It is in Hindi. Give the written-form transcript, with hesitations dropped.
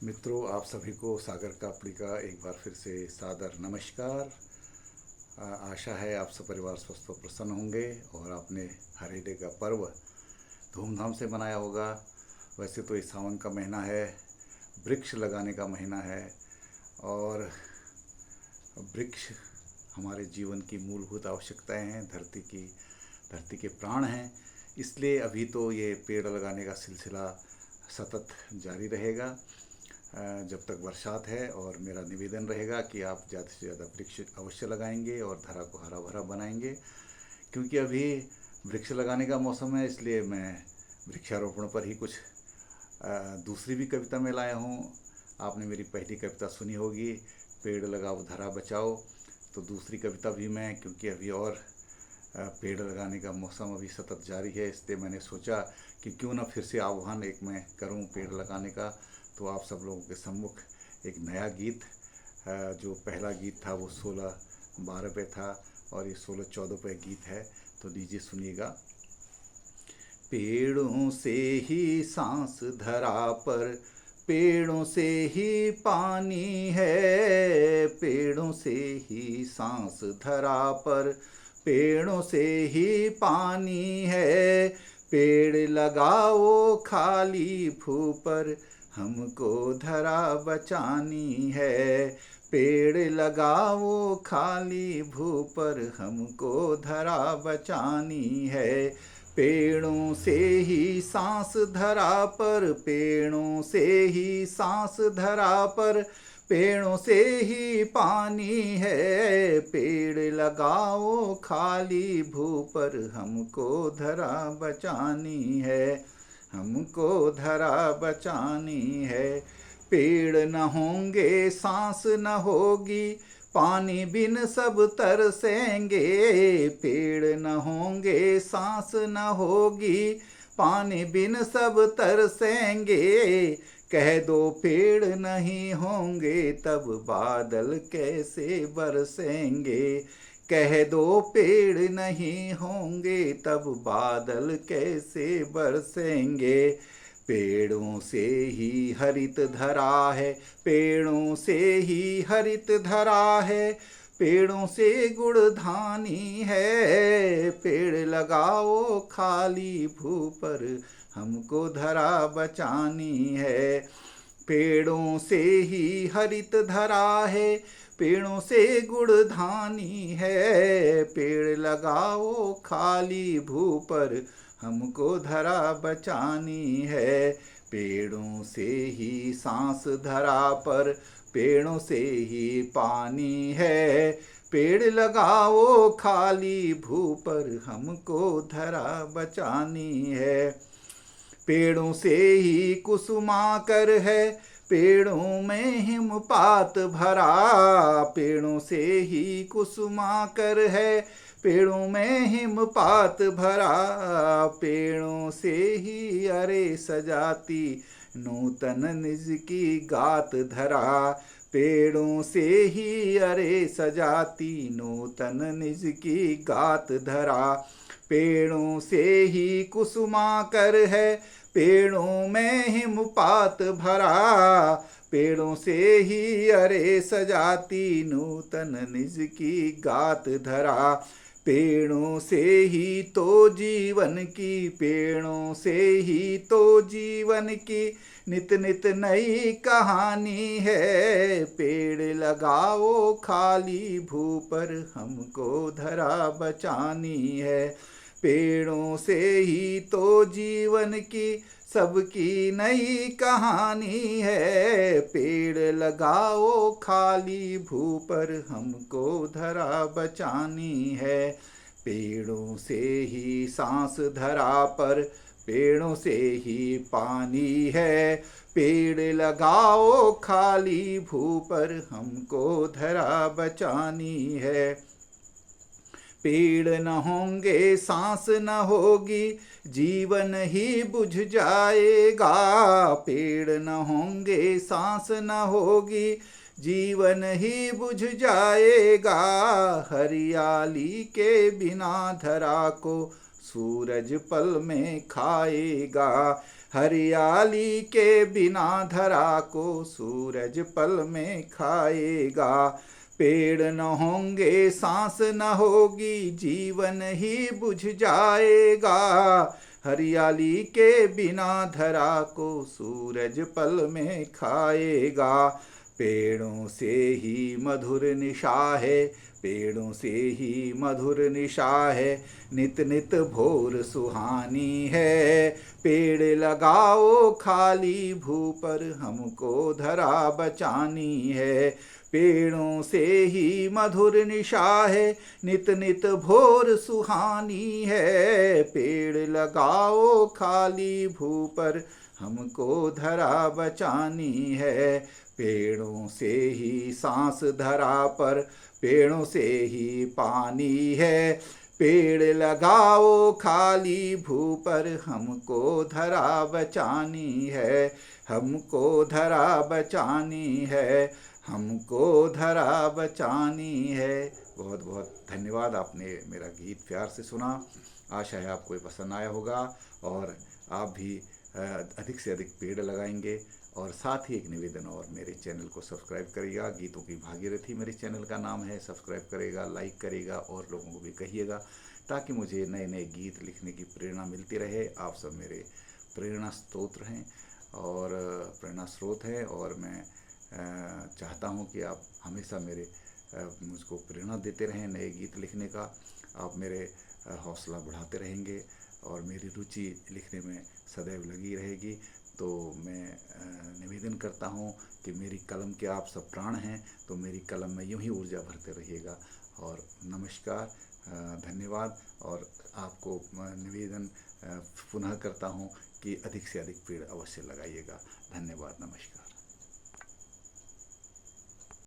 मित्रों, आप सभी को सागर कापड़ी का एक बार फिर से सादर नमस्कार। आशा है आप सब परिवार स्वस्थ और प्रसन्न होंगे और आपने हरेडे का पर्व धूमधाम से मनाया होगा। वैसे तो ये सावन का महीना है, वृक्ष लगाने का महीना है और वृक्ष हमारे जीवन की मूलभूत आवश्यकताएं हैं, धरती के प्राण हैं। इसलिए अभी तो ये पेड़ लगाने का सिलसिला सतत जारी रहेगा जब तक बरसात है। और मेरा निवेदन रहेगा कि आप ज़्यादा से ज़्यादा वृक्ष अवश्य लगाएंगे और धरा को हरा भरा बनाएंगे, क्योंकि अभी वृक्ष लगाने का मौसम है। इसलिए मैं वृक्षारोपण पर ही कुछ दूसरी भी कविता में लाया हूँ। आपने मेरी पहली कविता सुनी होगी, पेड़ लगाओ धरा बचाओ। तो दूसरी कविता भी मैं, क्योंकि अभी और पेड़ लगाने का मौसम अभी सतत जारी है, इसलिए मैंने सोचा कि क्यों ना फिर से आह्वान एक मैं करूं पेड़ लगाने का। तो आप सब लोगों के सम्मुख एक नया गीत, जो पहला गीत था वो 16-12 पे था और ये 16-14 पे गीत है, तो लीजिए सुनिएगा। पेड़ों से ही सांस धरा पर, पेड़ों से ही पानी है, पेड़ों से ही सांस धरा पर, पेड़ों से ही पानी है। पेड़ लगाओ खाली भू पर, हमको धरा बचानी है। पेड़ लगाओ खाली भू पर, हमको धरा बचानी है। पेड़ों से ही सांस धरा पर, पेड़ों से ही सांस धरा पर, पेड़ों से ही पानी है। पेड़ लगाओ खाली भू पर, हमको धरा बचानी है, हमको धरा बचानी है। पेड़ न होंगे सांस न होगी, पानी बिन सब तरसेंगे। पेड़ न होंगे सांस न होगी, पानी बिन सब तरसेंगे। कह दो पेड़ नहीं होंगे, तब बादल कैसे बरसेंगे। कह दो पेड़ नहीं होंगे, तब बादल कैसे बरसेंगे। पेड़ों से ही हरित धरा है, पेड़ों से ही हरित धरा है, पेड़ों से गुणधानी है। पेड़ लगाओ खाली भू पर, हमको धरा बचानी है। पेड़ों से ही हरित धरा है, पेड़ों से गुणधानी है। पेड़ लगाओ खाली भू पर, हमको धरा बचानी है। पेड़ों से ही सांस धरा पर, पेड़ों से ही पानी है। पेड़ लगाओ खाली भू पर, हमको धरा बचानी है। पेड़ों से ही कुसुमाकर है, पेड़ों में हिमपात भरा। पेड़ों से ही कुसुमाकर है, पेड़ों में हिमपात भरा। पेड़ों से ही अरे सजाती नूतन निज की गात धरा। पेड़ों से ही अरे सजाती नूतन निज की गात धरा। पेड़ों से ही कुसुमाकर है, पेड़ों में हिमपात भरा। पेड़ों से ही अरे सजाती नूतन निज की गात धरा। पेड़ों से ही तो जीवन की, पेड़ों से ही तो जीवन की नित नित नई कहानी है। पेड़ लगाओ खाली भू पर, हमको धरा बचानी है। पेड़ों से ही तो जीवन की सबकी नई कहानी है। पेड़ लगाओ खाली भू पर, हमको धरा बचानी है। पेड़ों से ही सांस धरा पर, पेड़ों से ही पानी है। पेड़ लगाओ खाली भू पर, हमको धरा बचानी है। पेड़ न होंगे सांस न होगी, जीवन ही बुझ जाएगा। पेड़ न होंगे सांस न होगी, जीवन ही बुझ जाएगा। हरियाली के बिना धरा को सूरज पल में खाएगा। हरियाली के बिना धरा को सूरज पल में खाएगा। पेड़ न होंगे सांस न होगी, जीवन ही बुझ जाएगा। हरियाली के बिना धरा को सूरज पल में खाएगा। पेड़ों से ही मधुर निशा है, पेड़ों से ही मधुर निशा है, नित नित भोर सुहानी है। पेड़ लगाओ खाली भू पर, हमको धरा बचानी है। पेड़ों से ही मधुर निशा है, नित नित भोर सुहानी है। पेड़ लगाओ खाली भू पर, हमको धरा बचानी है। पेड़ों से ही सांस धरा पर, पेड़ों से ही पानी है। पेड़ लगाओ खाली भू पर, हमको धरा बचानी है। हमको धरा बचानी है, हमको धरा बचानी है। बहुत बहुत धन्यवाद, आपने मेरा गीत प्यार से सुना। आशा है आपको ये पसंद आया होगा और आप भी अधिक से अधिक पेड़ लगाएंगे। और साथ ही एक निवेदन और, मेरे चैनल को सब्सक्राइब करिएगा। गीतों की भागीरथी मेरे चैनल का नाम है। सब्सक्राइब करेगा, लाइक करेगा और लोगों को भी कहिएगा, ताकि मुझे नए नए गीत लिखने की प्रेरणा मिलती रहे। आप सब मेरे प्रेरणा स्रोत हैं और प्रेरणा स्रोत हैं, और मैं चाहता हूं कि आप हमेशा मेरे मुझको प्रेरणा देते रहें नए गीत लिखने का। आप मेरे हौसला बढ़ाते रहेंगे और मेरी रुचि लिखने में सदैव लगी रहेगी। तो मैं निवेदन करता हूँ कि मेरी कलम के आप सब प्राण हैं, तो मेरी कलम में यूं ही ऊर्जा भरते रहिएगा। और नमस्कार, धन्यवाद। और आपको निवेदन पुनः करता हूँ कि अधिक से अधिक पेड़ अवश्य लगाइएगा। धन्यवाद, नमस्कार।